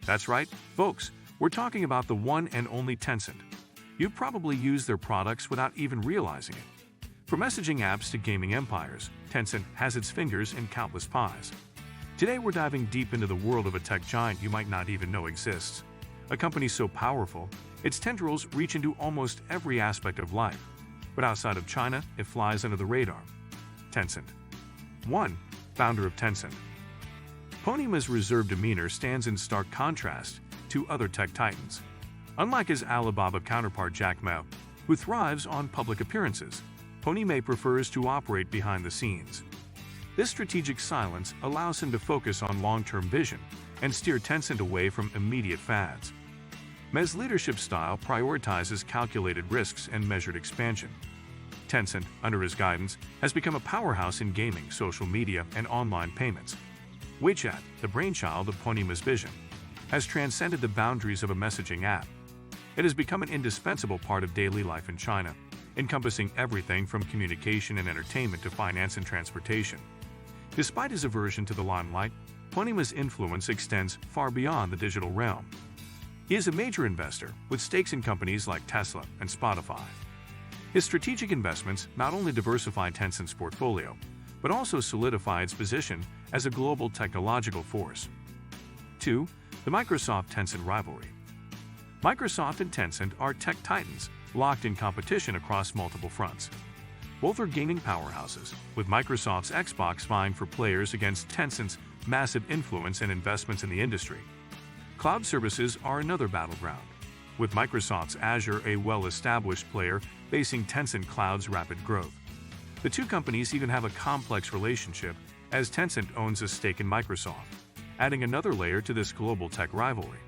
That's right, folks, we're talking about the one and only Tencent. You've probably used their products without even realizing it. From messaging apps to gaming empires, Tencent has its fingers in countless pies. Today we're diving deep into the world of a tech giant you might not even know exists. A company so powerful, its tendrils reach into almost every aspect of life. But outside of China, it flies under the radar. Tencent. 1. Founder of Tencent. Pony Ma's reserved demeanor stands in stark contrast to other tech titans. Unlike his Alibaba counterpart Jack Ma, who thrives on public appearances, Pony Ma prefers to operate behind the scenes. This strategic silence allows him to focus on long-term vision and steer Tencent away from immediate fads. Ma's leadership style prioritizes calculated risks and measured expansion. Tencent, under his guidance, has become a powerhouse in gaming, social media, and online payments. WeChat, the brainchild of Pony Ma's vision, has transcended the boundaries of a messaging app. It has become an indispensable part of daily life in China, encompassing everything from communication and entertainment to finance and transportation. Despite his aversion to the limelight, Pony Ma's influence extends far beyond the digital realm. He is a major investor, with stakes in companies like Tesla and Spotify. His strategic investments not only diversify Tencent's portfolio, but also solidify its position as a global technological force. 2. The Microsoft-Tencent rivalry. Microsoft and Tencent are tech titans, locked in competition across multiple fronts. Both are gaming powerhouses, with Microsoft's Xbox vying for players against Tencent's massive influence and investments in the industry. Cloud services are another battleground, with Microsoft's Azure a well-established player facing Tencent Cloud's rapid growth. The two companies even have a complex relationship, as Tencent owns a stake in Microsoft, adding another layer to this global tech rivalry.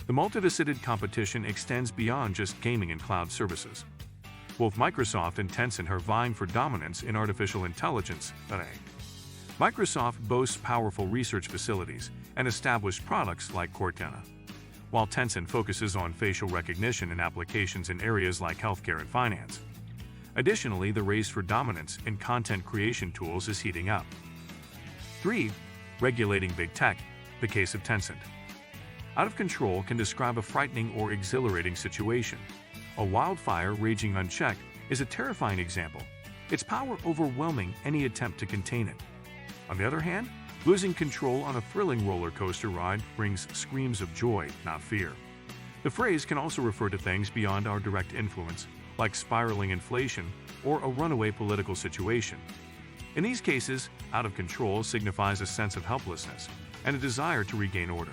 The multifaceted competition extends beyond just gaming and cloud services. Both Microsoft and Tencent are vying for dominance in artificial intelligence. Microsoft boasts powerful research facilities and established products like Cortana, while Tencent focuses on facial recognition and applications in areas like healthcare and finance. Additionally, the race for dominance in content creation tools is heating up. 3. Regulating big tech, the case of Tencent. Out of control can describe a frightening or exhilarating situation. A wildfire raging unchecked is a terrifying example, its power overwhelming any attempt to contain it. On the other hand, losing control on a thrilling roller coaster ride brings screams of joy, not fear. The phrase can also refer to things beyond our direct influence, like spiraling inflation or a runaway political situation. In these cases, out of control signifies a sense of helplessness and a desire to regain order.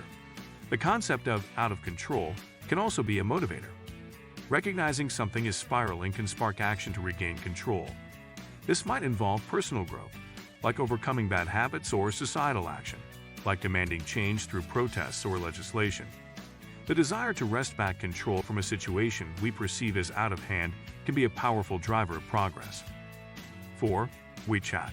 The concept of out of control can also be a motivator. Recognizing something is spiraling can spark action to regain control. This might involve personal growth, like overcoming bad habits, or societal action, like demanding change through protests or legislation. The desire to wrest back control from a situation we perceive as out of hand can be a powerful driver of progress. 4. WeChat.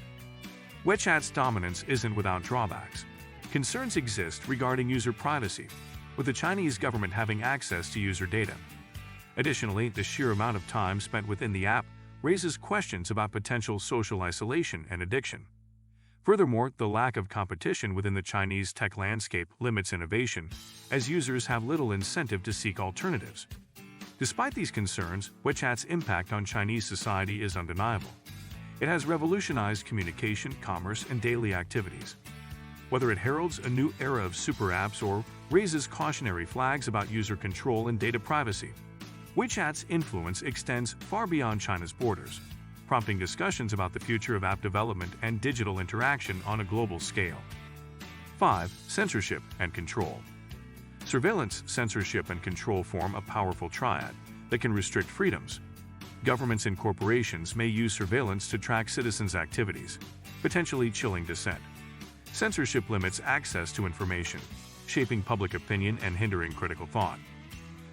WeChat's dominance isn't without drawbacks. Concerns exist regarding user privacy, with the Chinese government having access to user data. Additionally, the sheer amount of time spent within the app raises questions about potential social isolation and addiction. Furthermore, the lack of competition within the Chinese tech landscape limits innovation, as users have little incentive to seek alternatives. Despite these concerns, WeChat's impact on Chinese society is undeniable. It has revolutionized communication, commerce, and daily activities. Whether it heralds a new era of super apps or raises cautionary flags about user control and data privacy, WeChat's influence extends far beyond China's borders, prompting discussions about the future of app development and digital interaction on a global scale. 5. Censorship and control. Surveillance, censorship, and control form a powerful triad that can restrict freedoms. Governments and corporations may use surveillance to track citizens' activities, potentially chilling dissent. Censorship limits access to information, shaping public opinion and hindering critical thought.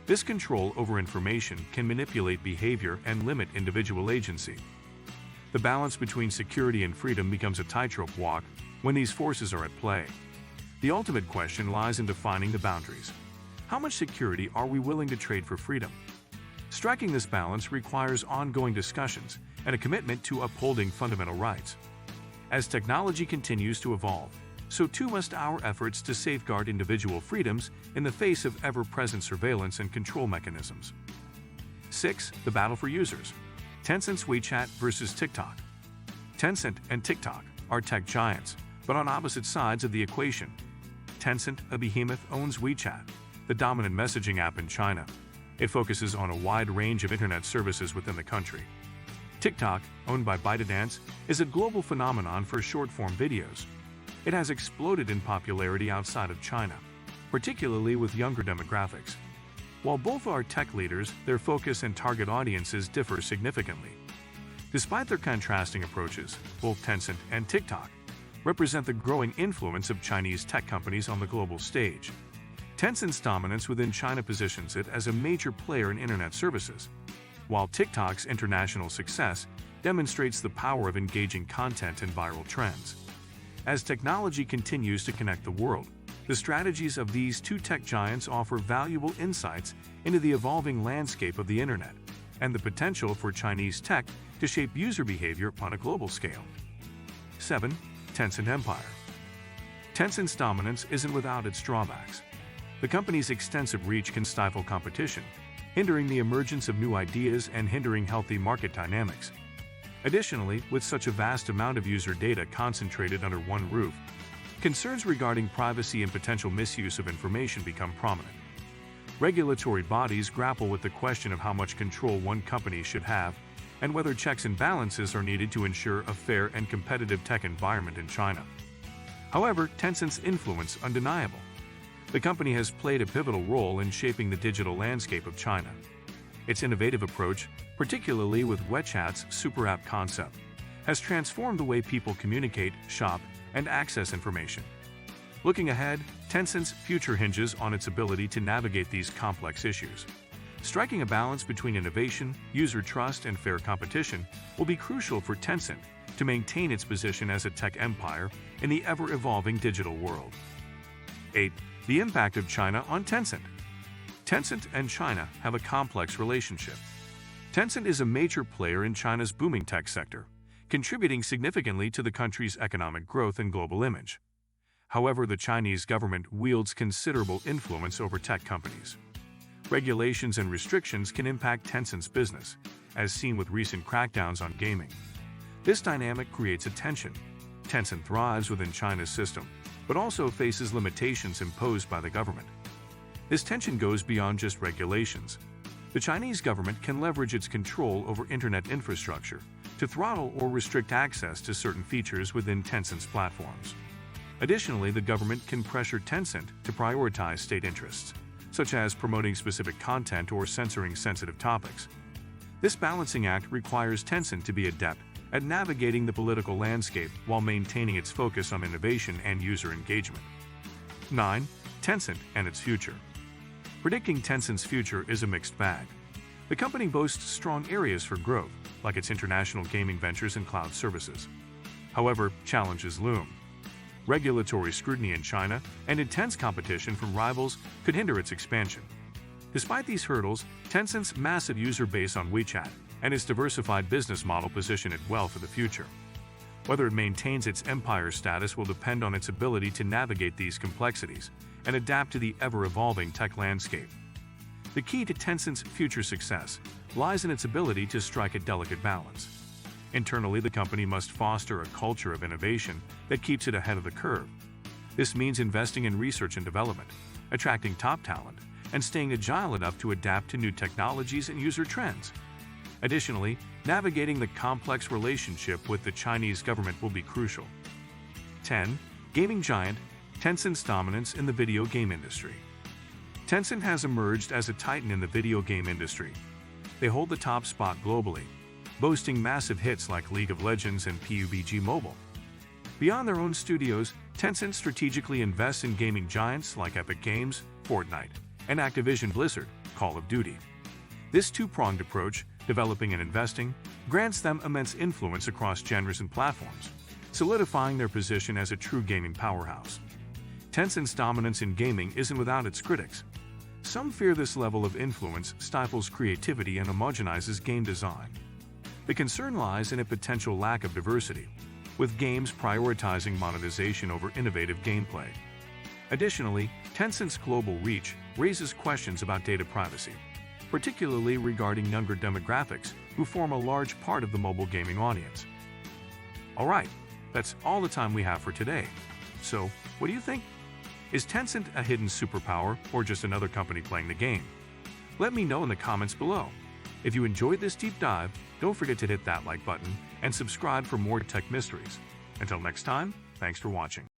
This control over information can manipulate behavior and limit individual agency. The balance between security and freedom becomes a tightrope walk when these forces are at play. The ultimate question lies in defining the boundaries. How much security are we willing to trade for freedom? Striking this balance requires ongoing discussions and a commitment to upholding fundamental rights. As technology continues to evolve, so too must our efforts to safeguard individual freedoms in the face of ever-present surveillance and control mechanisms. 6. The battle for users. Tencent's WeChat versus TikTok. Tencent and TikTok are tech giants, but on opposite sides of the equation. Tencent, a behemoth, owns WeChat, the dominant messaging app in China. It focuses on a wide range of internet services within the country. TikTok, owned by ByteDance, is a global phenomenon for short-form videos. It has exploded in popularity outside of China, particularly with younger demographics. While both are tech leaders, their focus and target audiences differ significantly. Despite their contrasting approaches, both Tencent and TikTok represent the growing influence of Chinese tech companies on the global stage. Tencent's dominance within China positions it as a major player in internet services, while TikTok's international success demonstrates the power of engaging content and viral trends. As technology continues to connect the world, the strategies of these two tech giants offer valuable insights into the evolving landscape of the internet and the potential for Chinese tech to shape user behavior on a global scale. 7. Tencent Empire. Tencent's dominance isn't without its drawbacks. The company's extensive reach can stifle competition, hindering the emergence of new ideas and hindering healthy market dynamics. Additionally, with such a vast amount of user data concentrated under one roof, concerns regarding privacy and potential misuse of information become prominent. Regulatory bodies grapple with the question of how much control one company should have and whether checks and balances are needed to ensure a fair and competitive tech environment in China. However, Tencent's influence is undeniable. The company has played a pivotal role in shaping the digital landscape of China. Its innovative approach, particularly with WeChat's super app concept, has transformed the way people communicate, shop, and access information. Looking ahead, Tencent's future hinges on its ability to navigate these complex issues. Striking a balance between innovation, user trust, and fair competition will be crucial for Tencent to maintain its position as a tech empire in the ever-evolving digital world. 8. The impact of China on Tencent. Tencent and China have a complex relationship. Tencent is a major player in China's booming tech sector, contributing significantly to the country's economic growth and global image. However, the Chinese government wields considerable influence over tech companies. Regulations and restrictions can impact Tencent's business, as seen with recent crackdowns on gaming. This dynamic creates a tension. Tencent thrives within China's system, but also faces limitations imposed by the government. This tension goes beyond just regulations. The Chinese government can leverage its control over internet infrastructure to throttle or restrict access to certain features within Tencent's platforms. Additionally, the government can pressure Tencent to prioritize state interests, such as promoting specific content or censoring sensitive topics. This balancing act requires Tencent to be adept at navigating the political landscape while maintaining its focus on innovation and user engagement. 9. Tencent and its future. Predicting Tencent's future is a mixed bag. The company boasts strong areas for growth, like its international gaming ventures and cloud services. However, challenges loom. Regulatory scrutiny in China and intense competition from rivals could hinder its expansion. Despite these hurdles, Tencent's massive user base on WeChat and its diversified business model position it well for the future. Whether it maintains its empire status will depend on its ability to navigate these complexities and adapt to the ever-evolving tech landscape. The key to Tencent's future success lies in its ability to strike a delicate balance. Internally, the company must foster a culture of innovation that keeps it ahead of the curve. This means investing in research and development, attracting top talent, and staying agile enough to adapt to new technologies and user trends. Additionally, navigating the complex relationship with the Chinese government will be crucial. 10. Gaming giant Tencent's dominance in the video game industry. Tencent has emerged as a titan in the video game industry. They hold the top spot globally, boasting massive hits like League of Legends and PUBG Mobile. Beyond their own studios, Tencent strategically invests in gaming giants like Epic Games, Fortnite, and Activision Blizzard, Call of Duty. This two-pronged approach, developing and investing, grants them immense influence across genres and platforms, solidifying their position as a true gaming powerhouse. Tencent's dominance in gaming isn't without its critics. Some fear this level of influence stifles creativity and homogenizes game design. The concern lies in a potential lack of diversity. with games prioritizing monetization over innovative gameplay. Additionally, Tencent's global reach raises questions about data privacy, particularly regarding younger demographics who form a large part of the mobile gaming audience. Alright, that's all the time we have for today. So, what do you think? Is Tencent a hidden superpower or just another company playing the game? Let me know in the comments below. If you enjoyed this deep dive, don't forget to hit that like button and subscribe for more tech mysteries. Until next time, thanks for watching.